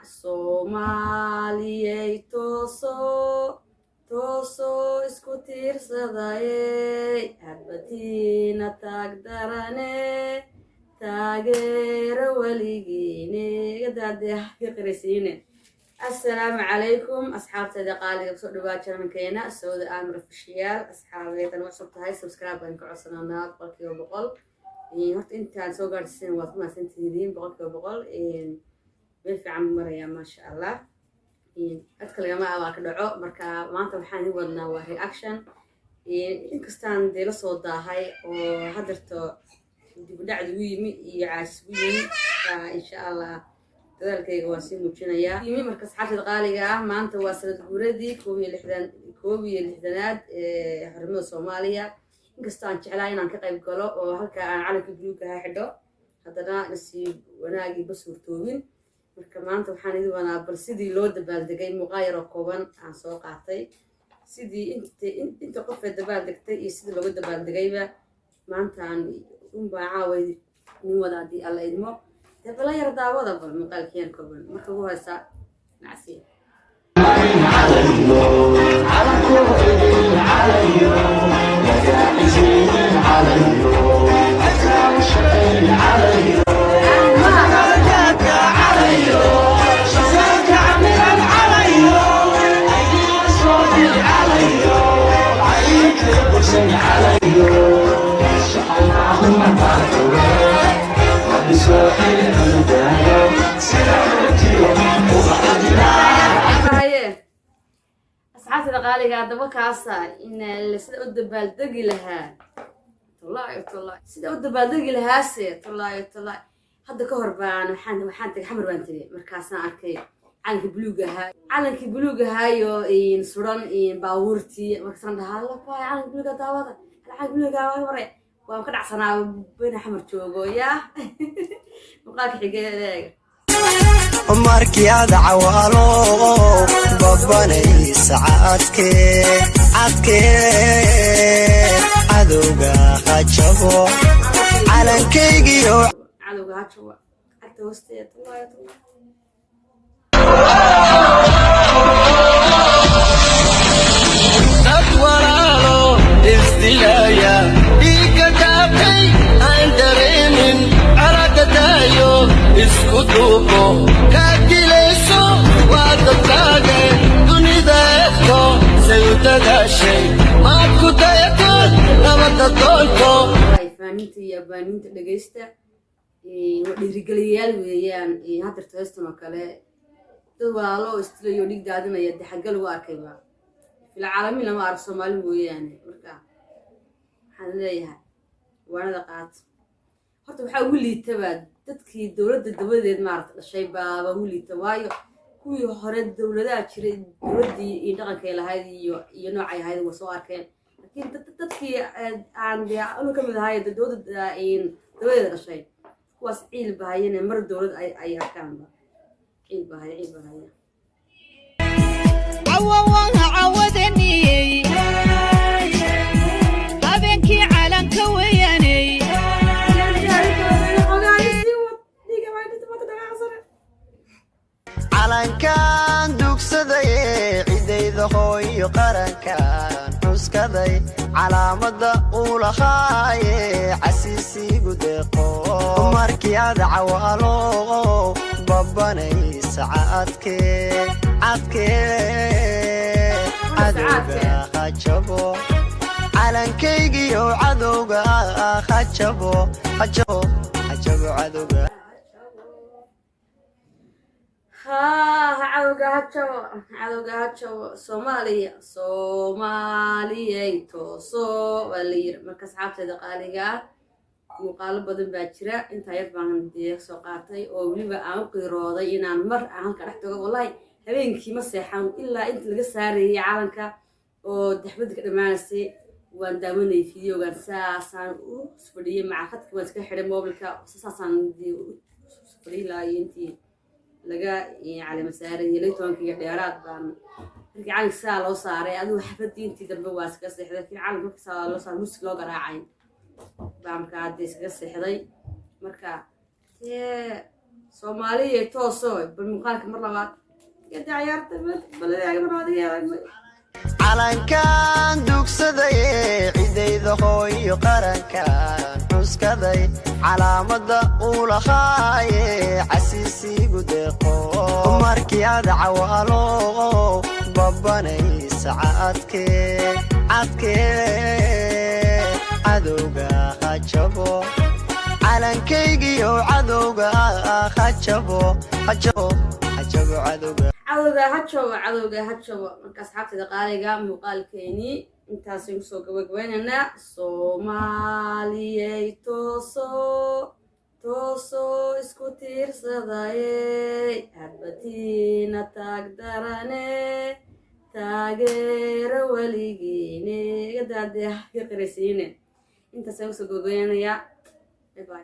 Soomaaliyey toosoo isku tiirsadayey hadbatiina taag darane taageero weligiine gadaadehaqirisiine. Assalaamu calaykum asxaabtayda qaaliga kusoo dhawaa channelkeena Sawda Aamir Official. asxaabaydan cusub tahay subscribe baan ka codsananaa 100%. horta intaan soo gaarsiin waad ku mahadsantihiin 100%. meel fiican maraya maasha Allah. dadka lagama abaa ka dhaco marka maanta waxaan wadnaa waa reaction. inkastaan dee la soo daahay oo hadarto dib u dhacdu u yimi iyo caas u yimi insha Allah dadaalkayga waan sii muujinayaa. marka asxaabtayda qaaliga ah maanta waa sanad guuradii 61aad ee xornimada Soomaaliya. inkastaan jeclaa inaan ka qayb galo oo halka aan calanka buluugga ah xidho haddana nasiib wanaagii basuurtoobin. marka maanta waxaan idin wadaa bal sidii loo dabaaldegay muuqaal oo kooban aan soo qaatay sidii inta qof ee dabaaldegtay iyo sidii looga dabaaldegayba maantaan unbaa caaway nin wada haddii alla idmo bala yar daawada bal muuqaalkiyaan kooban marka ugu haysa nacsiya asxaabtayda qaaliga haddaba kaasa in sida u dabaaldegi lahaa sida u dabaaldegi lahaase hadda ka hor baan waxaan tagay xamar baan tagay markaasaan arkay calankii buluug ahaayo suran baabuurtii markaasaan dhahaa labaay calanka buluuga daawada calanka buluuga mare waan ka dhacsanaa bena xamar joogo yaa muuqaalka xigeedeega markii aad cawaalo babanaysa cadkee cadowga hajabo calankaygiyo cadowga hajabo cagta hoosteeda dad walaalo isdilaya dhiigga daabtay aan dareemin caradadaayo isku duubo kaa dilayso waa dadkaaga dunida eegto say u dadaashay maad ku dayatood nabadda doonto. faaninta iyo abaaninta dhegaysta waa dhiirigeliyayaal weeyaan. hadarta heestan oo kale dad walaalo istilayo dhiig daadinaya dee xagga lagu arkayba filcaalamiin lama arko Soomaali mooyaane. marka waxaan leeyahay waanada qaato horta waxaa ugu liitaba dadkii dowladda dabadeed maaragta dhashay baaba ugu liita waayo kuwii hore dowladaha jiray dowladdii iyo dhaqankay lahayd iyo noocay ahayd waa soo arkeen laakiin dadkii aan dee anu ka mid ahay dowladda dabadeeda dhashay kuwaas ciil bahayene mar dowlad ay arkaanba ciil bahaya عودني habeenkii calanka weeyanay calankan dugsaday cidayda hooyo qarankan xuskaday calaamada uu lahaaye casiisigu deeqo markii aad cawaalo babanaysa cadkee cadowga hajabo calankaygiyo cadowga hajabo cadowga cadowga hajabo Soomaaliyey toosoo waa la yiri. marka asxaabtayda qaaliga ah muuqaalo badan baa jira intaa yar baan dee soo qaatay oo weliba aan u qiirooday inaan mar aan halka dhex tago wallahi habeenkii ma seexan ilaa inta laga saarayay calanka oo daxbada ka dhamaanaysay waan daawanayay fideogan saasaan u fadhiyay macaqadka waan iska xidhay mobilka saasaan fadhiyay ilaa intii laga caleema saarayay laytoonkiiyo dheeraad baan markii calanka saa loo saaray adigu xafadii intii dambe waa iska seexday laakiin calanka markii saa loo saaray musik loo garaacay baa markaa hadda iskaga seexday. marka soomaaliya tooso bal muuqaalka mar labaad gada ciyaarta baladaaga mar labaad iga calankan dugsadaye cidayda hooyo qarankan xuskaday calaamada uu lahaaye casiisiigu deeqo markii aad cawaalo babanaysa cadkee cadowga ha jabo calankaygiyo cadowga ha jabo cadowga cadowga ha jabo marka asxaabtayda qaaliga muuqaalkeeni intaasaynu soo gabagabaynaynaa soomaaliyey tooso isku tiirsadayey hadbatiina taag darane taageero weligiine iga daadee ka qiraysiine intaasaynu soo gabagabaynayaa. Bye bye.